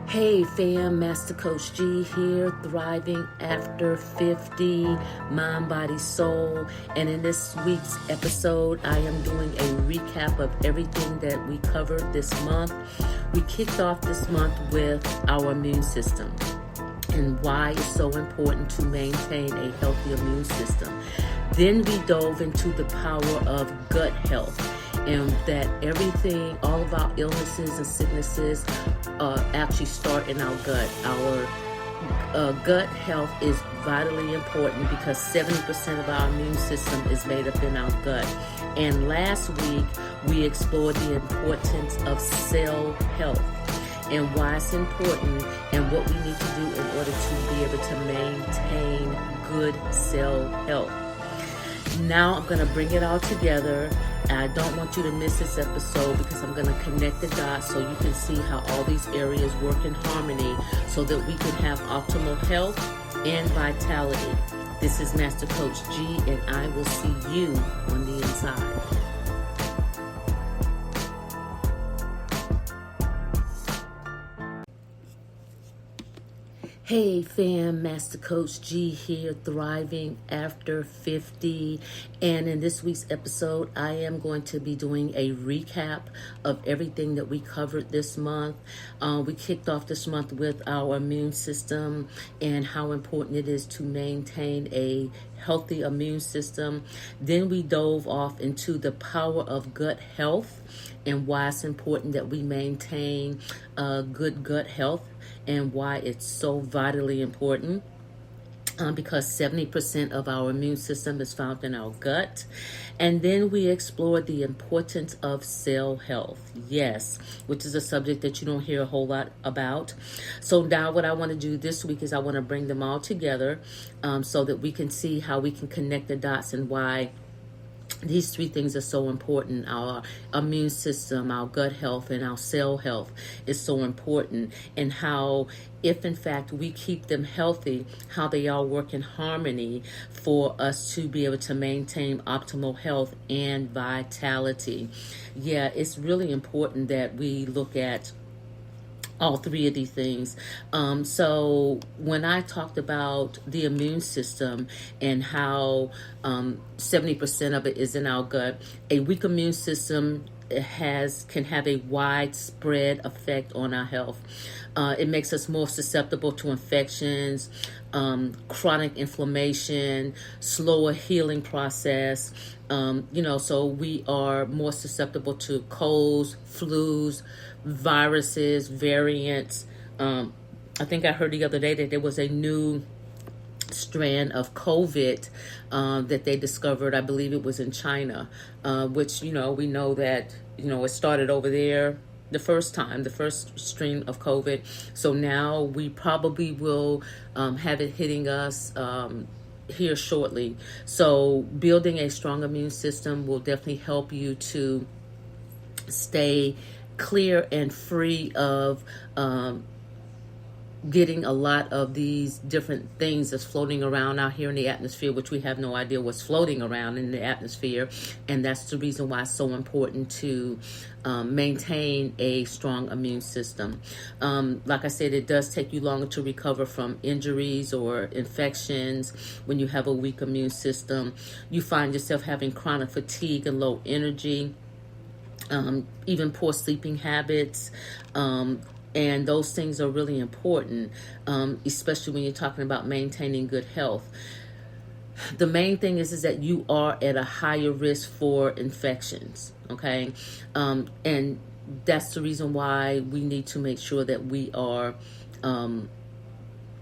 Hey fam, Master Coach G here, thriving after 50, mind, body, soul. And in this week's episode, I am doing a recap of everything that we covered this month. We kicked off this month with our immune system and why it's so important to maintain a healthy immune system. Then we dove into the power of gut health, and that everything, all of our illnesses and sicknesses actually start in our gut. Our gut health is vitally important because 70% of our immune system is made up in our gut. And last week, we explored the importance of cell health and why it's important and what we need to do in order to be able to maintain good cell health. Now I'm going to bring it all together. I don't want you to miss this episode because I'm going to connect the dots so you can see how all these areas work in harmony so that we can have optimal health and vitality. This is Master Coach G, and I will see you on the inside. Hey fam, Master Coach G here, thriving after 50. And in this week's episode, I am going to be doing a recap of everything that we covered this month. We kicked off this month with our immune system and how important it is to maintain a healthy immune system. Then we dove off into the power of gut health and why it's important that we maintain good gut health and why it's so vitally important. Because 70% of our immune system is found in our gut. And then we explored the importance of cell health. Yes, which is a subject that you don't hear a whole lot about. So now what I want to do this week is I want to bring them all together so that we can see how we can connect the dots and why these three things are so important. Our immune system, our gut health, and our cell health is so important, and how, if in fact we keep them healthy, how they all work in harmony for us to be able to maintain optimal health and vitality. Yeah, it's really important that we look at all three of these things. So when I talked about the immune system and how 70% of it is in our gut, a weak immune system can have a widespread effect on our health. It makes us more susceptible to infections, chronic inflammation, slower healing process. So we are more susceptible to colds, flus, viruses, variants. I think I heard the other day that there was a new strand of COVID that they discovered. I believe it was in China, which, we know that, it started over there the first stream of COVID. So now we probably will have it hitting us here shortly. So building a strong immune system will definitely help you to stay clear and free of getting a lot of these different things that's floating around out here in the atmosphere, which we have no idea what's floating around in the atmosphere. And that's the reason why it's so important to maintain a strong immune system. Like I said, it does take you longer to recover from injuries or infections when you have a weak immune system. You find yourself having chronic fatigue and low energy, even poor sleeping habits. And those things are really important, especially when you're talking about maintaining good health. The main thing is that you are at a higher risk for infections, okay? And that's the reason why we need to make sure that we are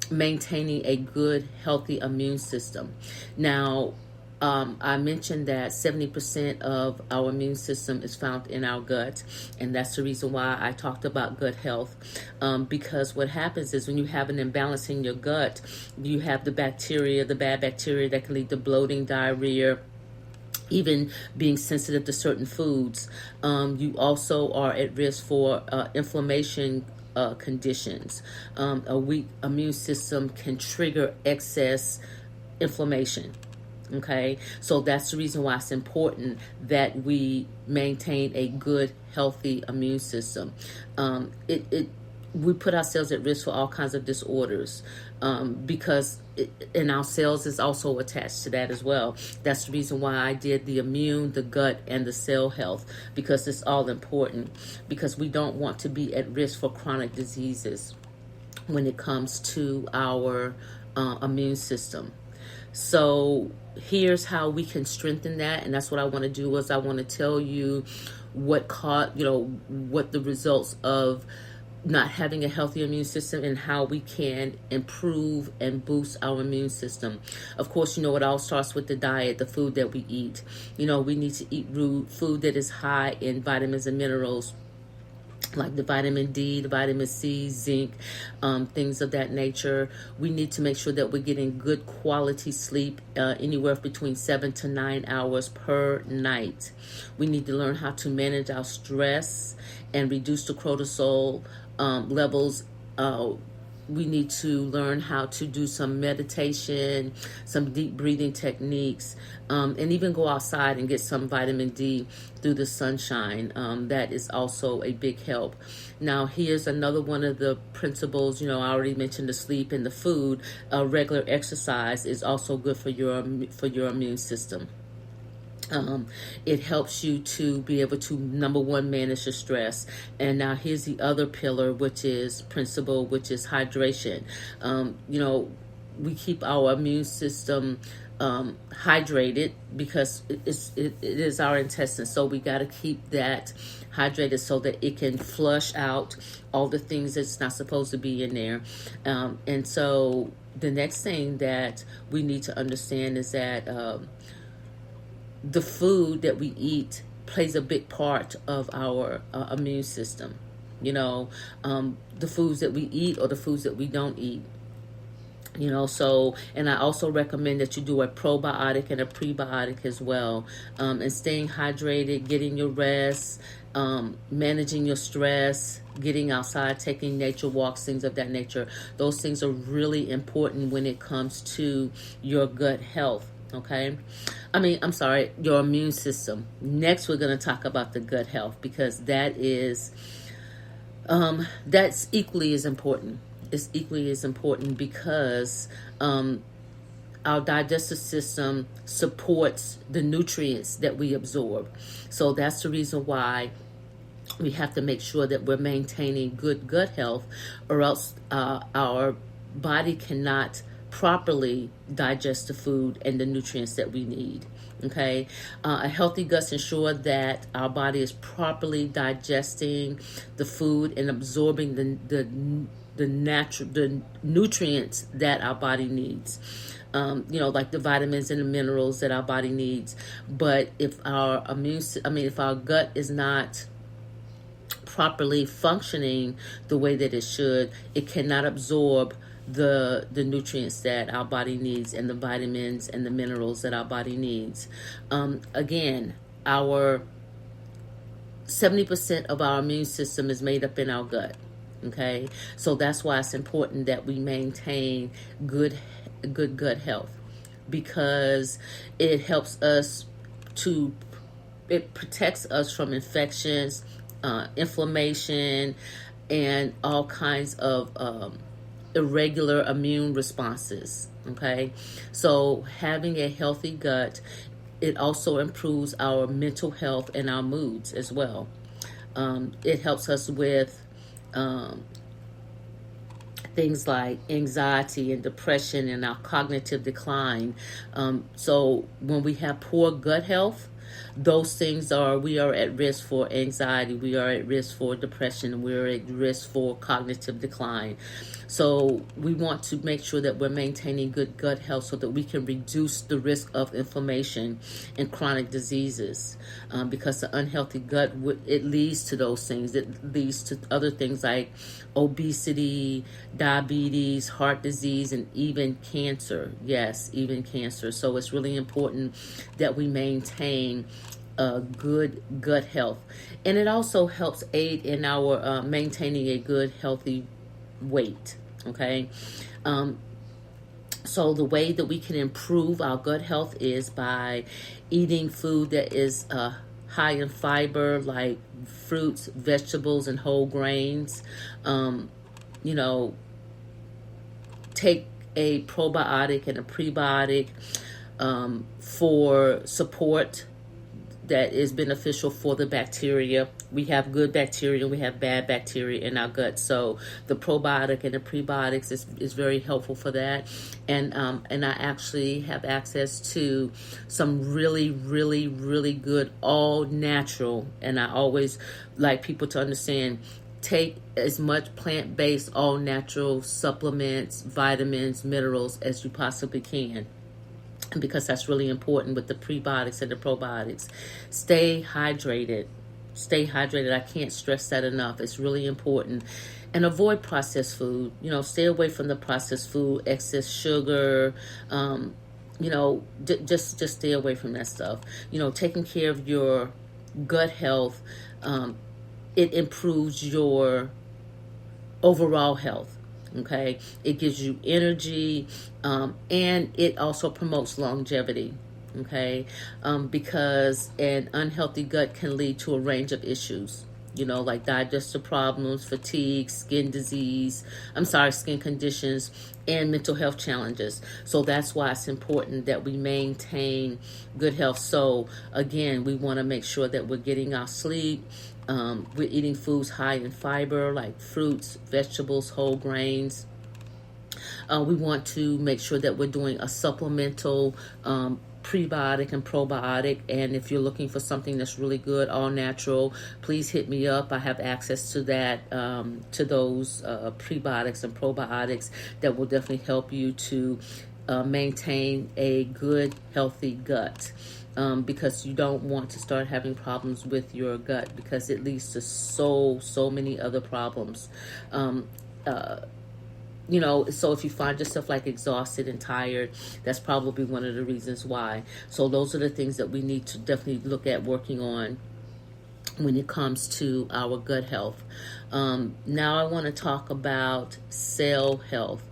maintaining a good, healthy immune system. Now, I mentioned that 70% of our immune system is found in our gut, and that's the reason why I talked about gut health, because what happens is when you have an imbalance in your gut, you have the bad bacteria that can lead to bloating, diarrhea, even being sensitive to certain foods. You also are at risk for inflammation conditions. A weak immune system can trigger excess inflammation. Okay, so that's the reason why it's important that we maintain a good, healthy immune system. we put ourselves at risk for all kinds of disorders, because and our cells is also attached to that as well. That's the reason why I did the immune, the gut, and the cell health, because it's all important, because we don't want to be at risk for chronic diseases when it comes to our immune system. So here's how we can strengthen that, and that's what I want to do. Is I want to tell you what what the results of not having a healthy immune system and how we can improve and boost our immune system. Of course, it all starts with the diet, the food that we eat. We need to eat food that is high in vitamins and minerals, like the vitamin D, the vitamin C, zinc, things of that nature. We need to make sure that we're getting good quality sleep, anywhere between 7 to 9 hours per night. We need to learn how to manage our stress and reduce the cortisol levels. We need to learn how to do some meditation, some deep breathing techniques, and even go outside and get some vitamin D through the sunshine. That is also a big help. Now, here's another one of the principles. I already mentioned the sleep and the food. Regular exercise is also good for your immune system. It helps you to be able to, number one, manage your stress. And now here's the other pillar, which is hydration. We keep our immune system hydrated because it is our intestines. So we got to keep that hydrated so that it can flush out all the things that's not supposed to be in there. And so the next thing that we need to understand is that the food that we eat plays a big part of our immune system. The foods that we eat or the foods that we don't eat. And I also recommend that you do a probiotic and a prebiotic as well. And staying hydrated, getting your rest, managing your stress, getting outside, taking nature walks, things of that nature. Those things are really important when it comes to your gut health. Okay. Your immune system. Next, we're going to talk about the gut health, because that's equally as important. It's equally as important because our digestive system supports the nutrients that we absorb. So that's the reason why we have to make sure that we're maintaining good gut health, or else our body cannot properly digest the food and the nutrients that we need. Okay, a healthy gut ensures that our body is properly digesting the food and absorbing the nutrients that our body needs. Like the vitamins and the minerals that our body needs. But if if our gut is not properly functioning the way that it should, it cannot absorb the nutrients that our body needs and the vitamins and the minerals that our body needs. Again, our 70% of our immune system is made up in our gut. Okay, so that's why it's important that we maintain good gut health, because it helps us it protects us from infections, inflammation, and all kinds of irregular immune responses. Okay, so having a healthy gut, it also improves our mental health and our moods as well. It helps us with things like anxiety and depression and our cognitive decline. So when we have poor gut health, those things we are at risk for anxiety, we are at risk for depression, we are at risk for cognitive decline. So we want to make sure that we're maintaining good gut health so that we can reduce the risk of inflammation and chronic diseases. Because the unhealthy gut, it leads to those things. It leads to other things like obesity, diabetes, heart disease, and even cancer. Yes, even cancer. So it's really important that we maintain good gut health. And it also helps aid in our maintaining a good, healthy weight. Okay. So the way that we can improve our gut health is by eating food that is high in fiber, like fruits, vegetables, and whole grains. you know, take a probiotic and a prebiotic for support that is beneficial for the bacteria. We have good bacteria and we have bad bacteria in our gut. So the probiotic and the prebiotics is very helpful for that. And I actually have access to some really, really, really good all natural. And I always like people to understand, take as much plant-based, all natural supplements, vitamins, minerals as you possibly can, because that's really important with the prebiotics and the probiotics. Stay hydrated. Stay hydrated. I can't stress that enough. It's really important. And avoid processed food. Stay away from the processed food, excess sugar. Just stay away from that stuff. Taking care of your gut health, it improves your overall health. Okay, it gives you energy, and it also promotes longevity. Okay, because an unhealthy gut can lead to a range of issues, like digestive problems, fatigue, skin conditions, and mental health challenges. So that's why it's important that we maintain good health. So again, we want to make sure that we're getting our sleep. We're eating foods high in fiber, like fruits, vegetables, whole grains. We want to make sure that we're doing a supplemental prebiotic and probiotic. And if you're looking for something that's really good, all natural, please hit me up. I have access to that, to those prebiotics and probiotics that will definitely help you to maintain a good, healthy gut. Because you don't want to start having problems with your gut, because it leads to so many other problems. So if you find yourself like exhausted and tired, that's probably one of the reasons why. So those are the things that we need to definitely look at working on when it comes to our gut health. Now I want to talk about cell health.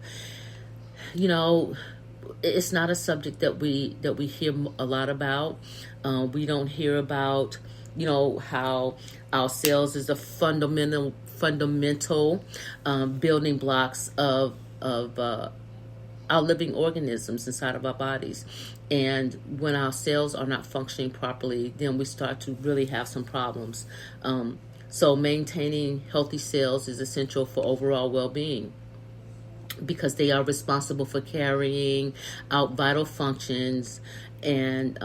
It's not a subject that we hear a lot about. We don't hear about, how our cells is a fundamental building blocks of our living organisms inside of our bodies. And when our cells are not functioning properly, then we start to really have some problems. So maintaining healthy cells is essential for overall well-being, because they are responsible for carrying out vital functions and,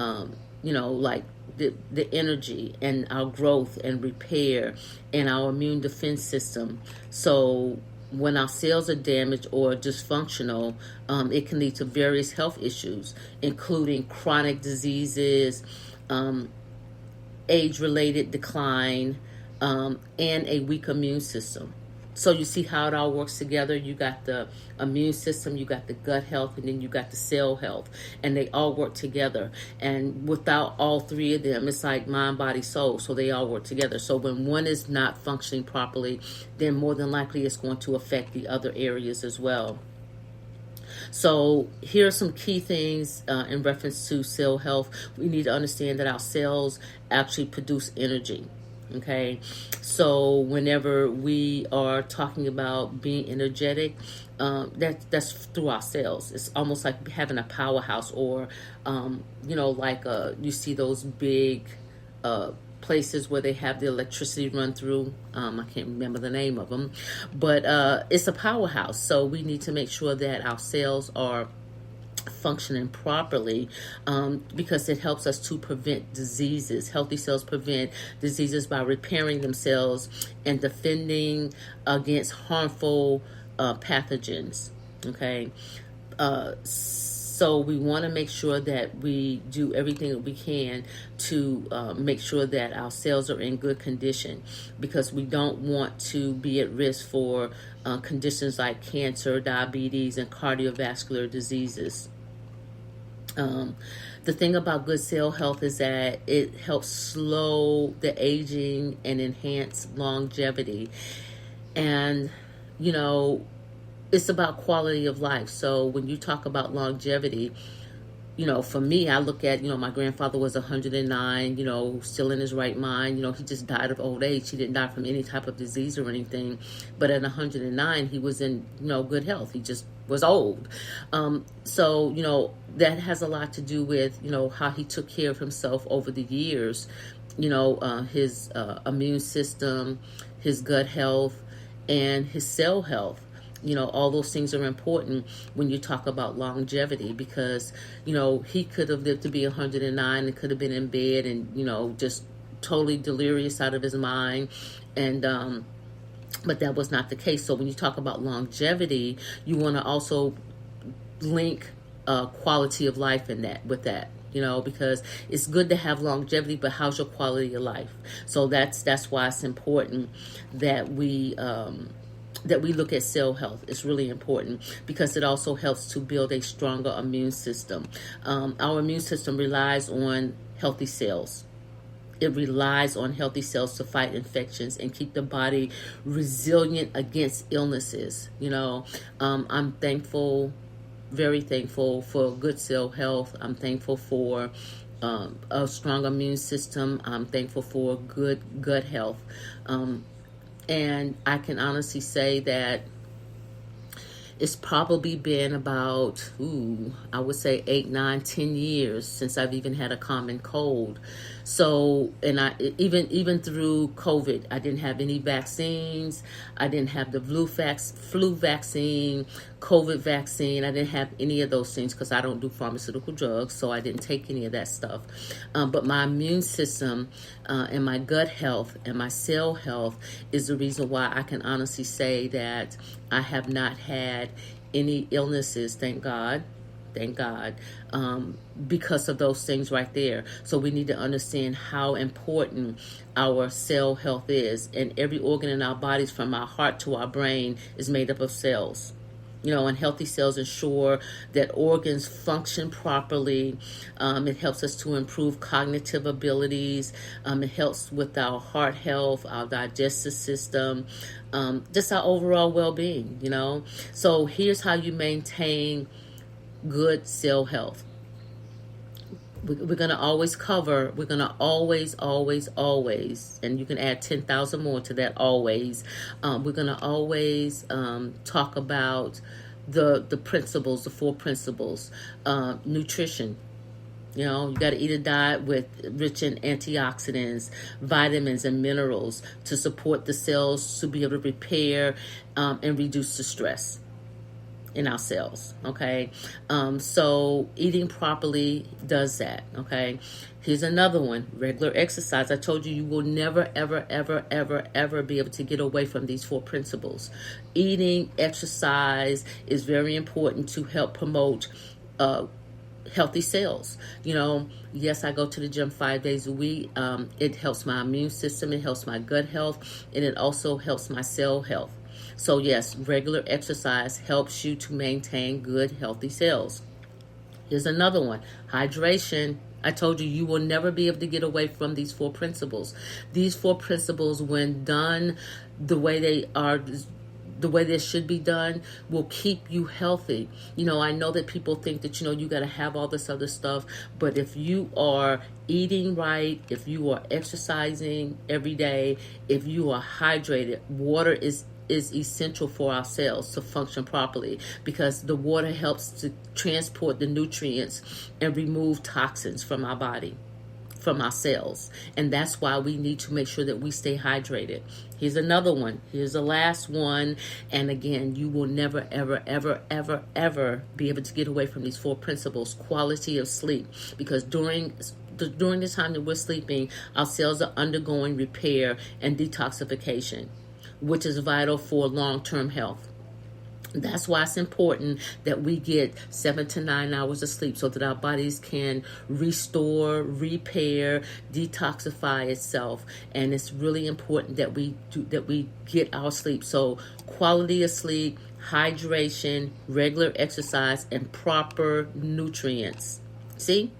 like the energy and our growth and repair and our immune defense system. So when our cells are damaged or dysfunctional, it can lead to various health issues, including chronic diseases, age-related decline, and a weak immune system. So you see how it all works together. You got the immune system, you got the gut health, and then you got the cell health. And they all work together. And without all three of them, it's like mind, body, soul. So they all work together. So when one is not functioning properly, then more than likely it's going to affect the other areas as well. So here are some key things in reference to cell health. We need to understand that our cells actually produce energy. Okay, so whenever we are talking about being energetic, that's through our cells. It's almost like having a powerhouse, or you see those big places where they have the electricity run through. I can't remember the name of them, but it's a powerhouse. So we need to make sure that our cells are functioning properly, because it helps us to prevent diseases. Healthy cells prevent diseases by repairing themselves and defending against harmful pathogens. Okay, so we want to make sure that we do everything that we can to make sure that our cells are in good condition, because we don't want to be at risk for conditions like cancer, diabetes, and cardiovascular diseases. The thing about good cell health is that it helps slow the aging and enhance longevity. And, it's about quality of life. So when you talk about longevity, For me, I look at, my grandfather was 109, still in his right mind. He just died of old age. He didn't die from any type of disease or anything. But at 109, he was in, good health. He just was old. That has a lot to do with, how he took care of himself over the years, his immune system, his gut health, and his cell health. All those things are important when you talk about longevity, because, he could have lived to be 109 and could have been in bed and, just totally delirious out of his mind. And, but that was not the case. So when you talk about longevity, you want to also link quality of life with that. Because it's good to have longevity, but how's your quality of life? So that's why it's important that we look at cell health. It's really important because it also helps to build a stronger immune system. Our immune system relies on healthy cells. It relies on healthy cells to fight infections and keep the body resilient against illnesses. I'm thankful, very thankful for good cell health. I'm thankful for a strong immune system. I'm thankful for good gut health. And I can honestly say that it's probably been about, I would say 8, 9, 10 years since I've even had a common cold. So, and I even through COVID, I didn't have any vaccines. I didn't have the flu vaccine, COVID vaccine. I didn't have any of those things because I don't do pharmaceutical drugs, so I didn't take any of that stuff. But my immune system and my gut health and my cell health is the reason why I can honestly say that I have not had any illnesses, thank God, because of those things right there. So we need to understand how important our cell health is. And every organ in our bodies, from our heart to our brain, is made up of cells. And healthy cells ensure that organs function properly. It helps us to improve cognitive abilities. It helps with our heart health, our digestive system, just our overall well-being, So here's how you maintain good cell health. We're going to always, and you can add 10,000 more to that always. We're going to always talk about the principles, the 4 principles. Nutrition. You got to eat a diet rich in antioxidants, vitamins, and minerals to support the cells to be able to repair and reduce the stress in our cells. Okay. So eating properly does that. Okay. Here's another one: regular exercise. I told you will never, ever, ever, ever, ever be able to get away from these 4 principles. Eating, exercise is very important to help promote healthy cells. Yes, I go to the gym 5 days a week. It helps my immune system. It helps my gut health, and it also helps my cell health. So yes, regular exercise helps you to maintain good, healthy cells. Here's another one: hydration. I told you will never be able to get away from these 4 principles. These 4 principles, when done the way they should be done, will keep you healthy. I know that people think that, you got to have all this other stuff, but if you are eating right, if you are exercising every day, if you are hydrated, water is essential for our cells to function properly, because the water helps to transport the nutrients and remove toxins from our body, from our cells. And that's why we need to make sure that we stay hydrated. Here's another one. Here's the last one. And again, you will never, ever, ever, ever, ever be able to get away from these 4 principles: quality of sleep. Because during the time that we're sleeping, our cells are undergoing repair and detoxification, which is vital for long-term health. That's why it's important that we get 7 to 9 hours of sleep so that our bodies can restore, repair, detoxify itself. And it's really important that we get our sleep. So quality of sleep, hydration, regular exercise, and proper nutrients. See?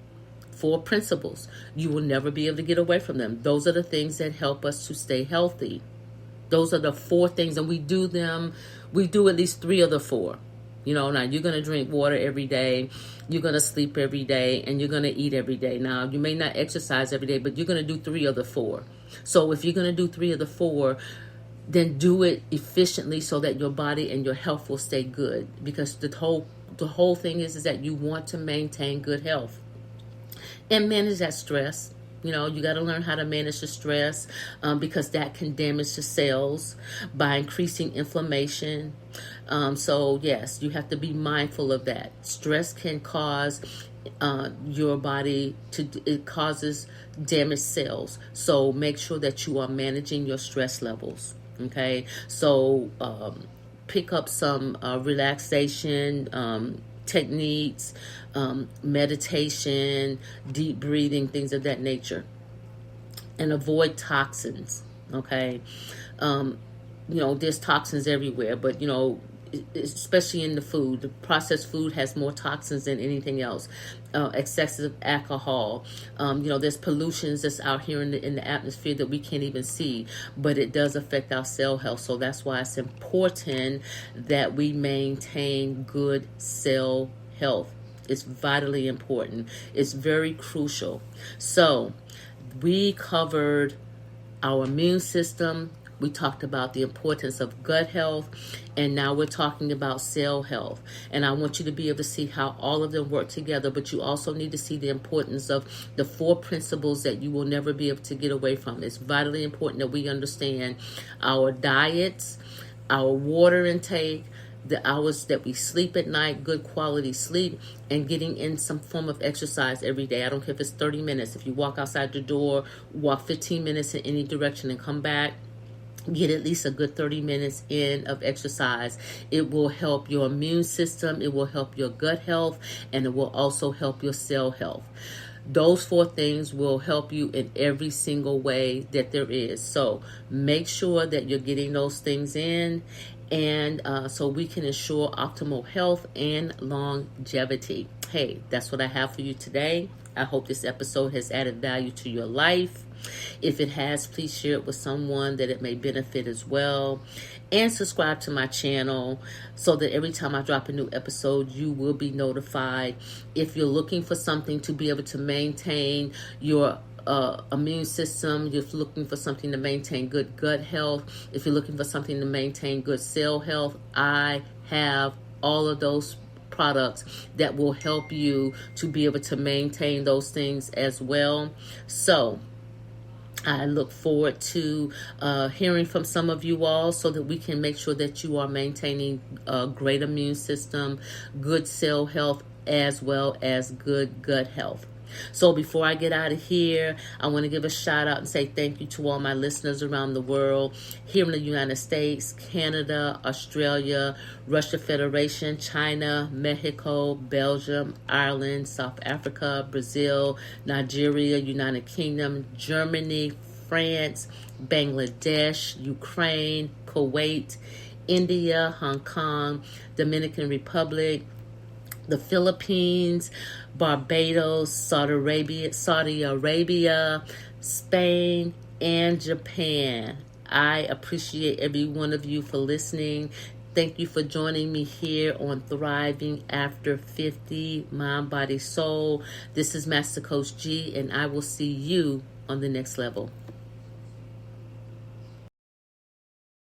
4 principles. You will never be able to get away from them. Those are the things that help us to stay healthy. Those are the 4 things, and we do at least 3 of the 4. Now you're going to drink water every day, you're going to sleep every day, and you're going to eat every day. Now, you may not exercise every day, but you're going to do 3 of the 4. So if you're going to do 3 of the 4, then do it efficiently so that your body and your health will stay good. Because the whole thing is that you want to maintain good health and manage that stress. You got to learn how to manage the stress, because that can damage the cells by increasing inflammation. So yes, you have to be mindful of that. Stress can cause your body it causes damaged cells. So make sure that you are managing your stress levels. Okay, so pick up some relaxation techniques, meditation, deep breathing, things of that nature, and avoid toxins. Okay, there's toxins everywhere, but especially in the food, the processed food has more toxins than anything else. Excessive alcohol, there's pollutions that's out here in the atmosphere that we can't even see, but it does affect our cell health. So that's why it's important that we maintain good cell health. It's vitally important. It's very crucial. So we covered our immune system. We talked about the importance of gut health, and now we're talking about cell health. And I want you to be able to see how all of them work together, but you also need to see the importance of the 4 principles that you will never be able to get away from. It's vitally important that we understand our diets, our water intake, the hours that we sleep at night, good quality sleep, and getting in some form of exercise every day. I don't care if it's 30 minutes. If you walk outside the door, walk 15 minutes in any direction and come back, get at least a good 30 minutes in of exercise. It will help your immune system, it will help your gut health, and it will also help your cell health. Those 4 things will help you in every single way that there is. So make sure that you're getting those things in, and so we can ensure optimal health and longevity. Hey, that's what I have for you today. I hope this episode has added value to your life. If it has, please share it with someone that it may benefit as well. And subscribe to my channel so that every time I drop a new episode, you will be notified. If you're looking for something to be able to maintain your immune system, if you're looking for something to maintain good gut health, if you're looking for something to maintain good cell health, I have all of those products that will help you to be able to maintain those things as well. So I look forward to hearing from some of you all so that we can make sure that you are maintaining a great immune system, good cell health, as well as good gut health. So before I get out of here, I want to give a shout out and say thank you to all my listeners around the world, here in the United States, Canada, Australia, Russia Federation, China, Mexico, Belgium, Ireland, South Africa, Brazil, Nigeria, United Kingdom, Germany, France, Bangladesh, Ukraine, Kuwait, India, Hong Kong, Dominican Republic, the Philippines, Barbados, Saudi Arabia, Spain, and Japan. I appreciate every one of you for listening. Thank you for joining me here on Thriving After 50, Mind, Body, Soul. This is Master Coach G, and I will see you on the next level.